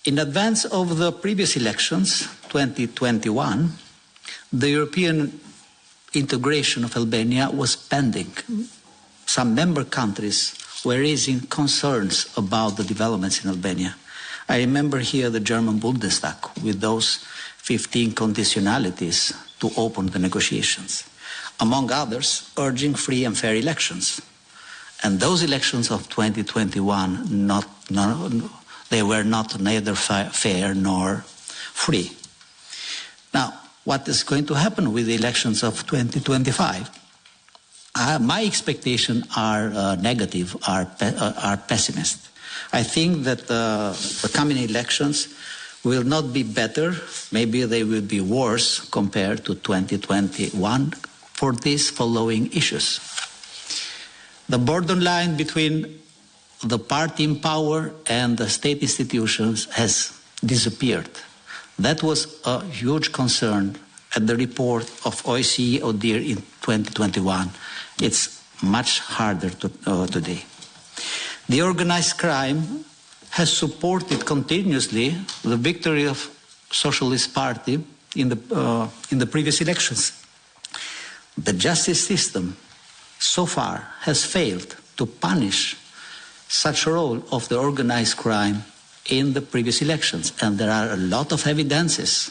In advance of the previous elections, 2021, the European integration of Albania was pending. Some member countries were raising concerns about the developments in Albania. I remember here the German Bundestag with those 15 conditionalities to open the negotiations, among others urging free and fair elections. And those elections of 2021, they were not neither fair nor free. Now, what is going to happen with the elections of 2025? My expectations are negative, are pessimist. I think that the coming elections will not be better, maybe they will be worse compared to 2021 for these following issues. The borderline between the party in power and the state institutions has disappeared. That was a huge concern at the report of OSCE ODIHR in 2021. It's much harder today. The organized crime has supported continuously the victory of Socialist Party in the previous elections. The justice system so far has failed to punish such a role of the organized crime in the previous elections, and there are a lot of evidences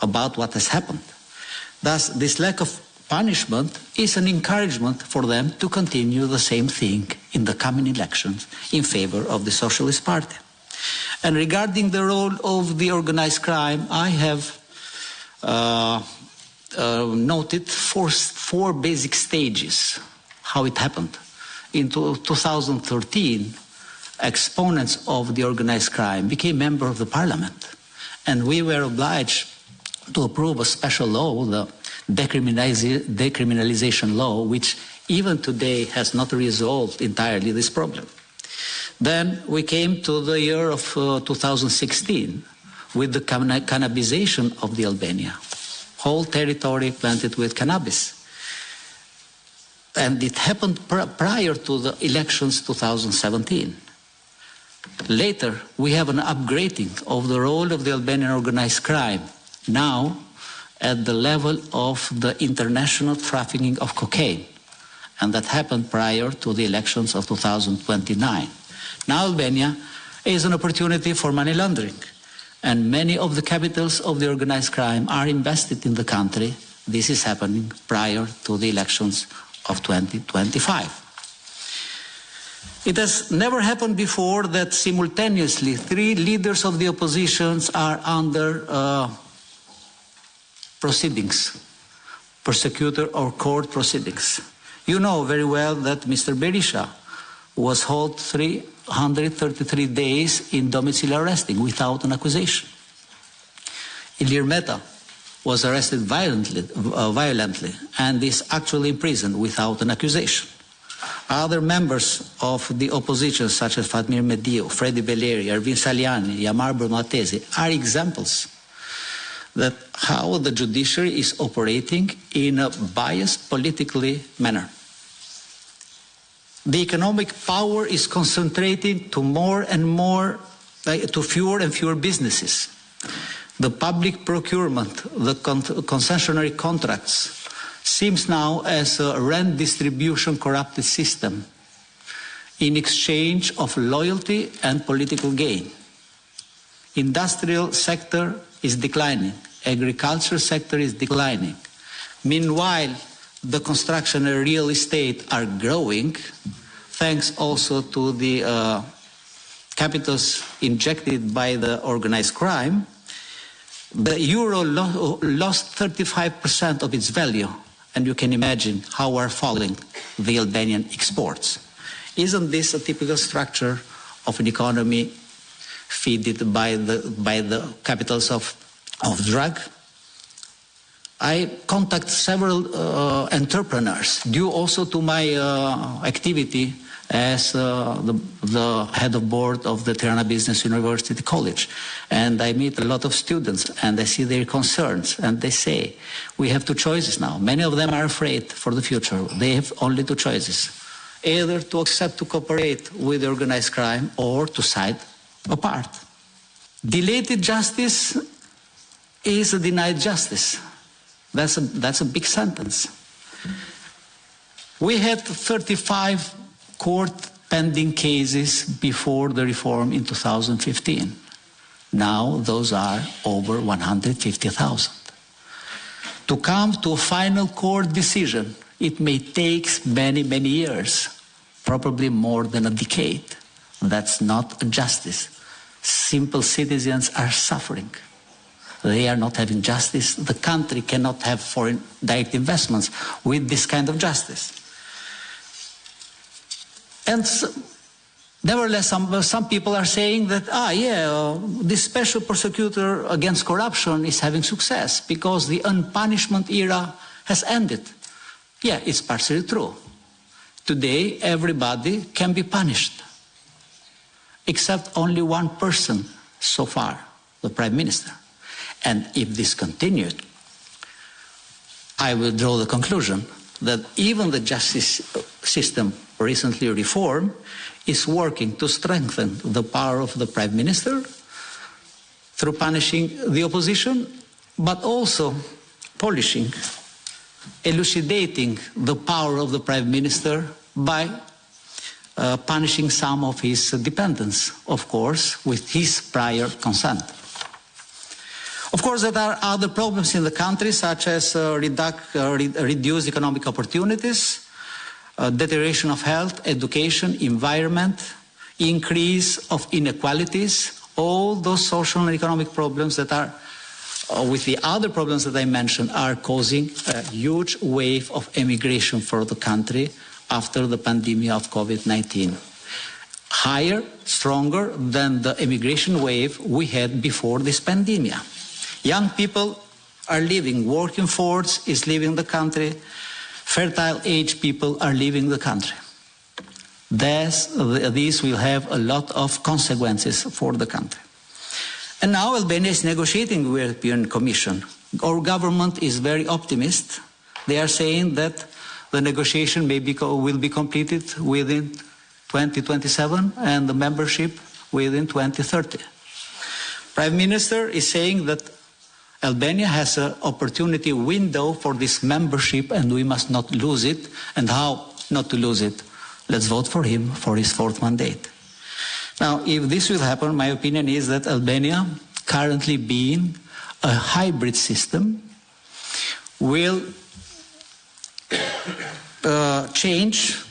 about what has happened. Thus, this lack of punishment is an encouragement for them to continue the same thing in the coming elections in favor of the Socialist Party. And regarding the role of the organized crime, I have noted four basic stages, how it happened. In 2013, exponents of the organized crime became members of the parliament, and we were obliged to approve a special law, the decriminalization law, which even today has not resolved entirely this problem. Then we came to the year of 2016 with the cannabisation of the Albania, whole territory planted with cannabis. And it happened prior to the elections 2017. Later, we have an upgrading of the role of the Albanian organized crime, now at the level of the international trafficking of cocaine. And that happened prior to the elections of 2029. Now Albania is an opportunity for money laundering, and many of the capitals of the organized crime are invested in the country. This is happening prior to the elections of 2025. It has never happened before that simultaneously 3 leaders of the oppositions are under proceedings, persecutor or court proceedings. You know very well that Mr. Berisha was held 333 days in domiciliary arresting without an accusation. Ilir Meta was arrested violently and is actually imprisoned without an accusation. Other members of the opposition, such as Fatmir Medio, Freddy Belleri, Ervin Saliani, Yamar Brmatesi, are examples that how the judiciary is operating in a biased politically manner. The economic power is concentrating to more and more, to fewer and fewer businesses. The public procurement, the concessionary contracts, seems now as a rent distribution corrupted system in exchange of loyalty and political gain. Industrial sector is declining. Agriculture sector is declining. Meanwhile, the construction and real estate are growing, thanks also to the capitals injected by the organized crime. The euro lost 35% of its value, and you can imagine how are falling the Albanian exports. Isn't this a typical structure of an economy fed by the capitals of drug? I contact several entrepreneurs due also to my activity as the head of board of the Tirana Business University College. And I meet a lot of students and I see their concerns, and they say, we have 2 choices now. Many of them are afraid for the future. They have only 2 choices, either to accept to cooperate with organized crime or to side apart. Delayed justice is a denied justice. That's a big sentence. We had 35 court pending cases before the reform in 2015. Now those are over 150,000. To come to a final court decision, it may take many, many years, probably more than a decade. That's not a justice. Simple citizens are suffering. They are not having justice. The country cannot have foreign direct investments with this kind of justice. And nevertheless, some people are saying that, this special prosecutor against corruption is having success because the unpunishment era has ended. Yeah, it's partially true. Today, everybody can be punished, except only one person so far, the Prime Minister. And if this continued, I will draw the conclusion that even the justice system recently reformed is working to strengthen the power of the Prime Minister through punishing the opposition, but also polishing, elucidating the power of the Prime Minister by punishing some of his dependents, of course, with his prior consent. Of course, there are other problems in the country, such as reduced economic opportunities, deterioration of health, education, environment, increase of inequalities, all those social and economic problems that are, with the other problems that I mentioned, are causing a huge wave of emigration for the country after the pandemic of COVID-19. Higher, stronger than the emigration wave we had before this pandemic. Young people are leaving, working force is leaving the country, fertile age people are leaving the country. This will have a lot of consequences for the country. And now Albania is negotiating with the European Commission. Our government is very optimistic. They are saying that the negotiation will be completed within 2027 and the membership within 2030. Prime Minister is saying that Albania has an opportunity window for this membership and we must not lose it. And how not to lose it? Let's vote for him for his fourth mandate. Now, if this will happen, my opinion is that Albania, currently being a hybrid system, will change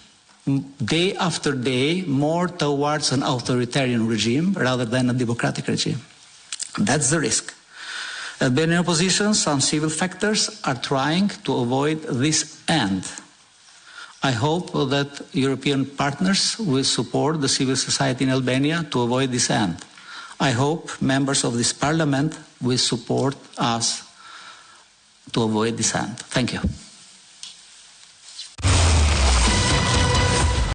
day after day more towards an authoritarian regime rather than a democratic regime. That's the risk. Albanian opposition, some civil factors are trying to avoid this end. I hope that European partners will support the civil society in Albania to avoid this end. I hope members of this parliament will support us to avoid this end. Thank you.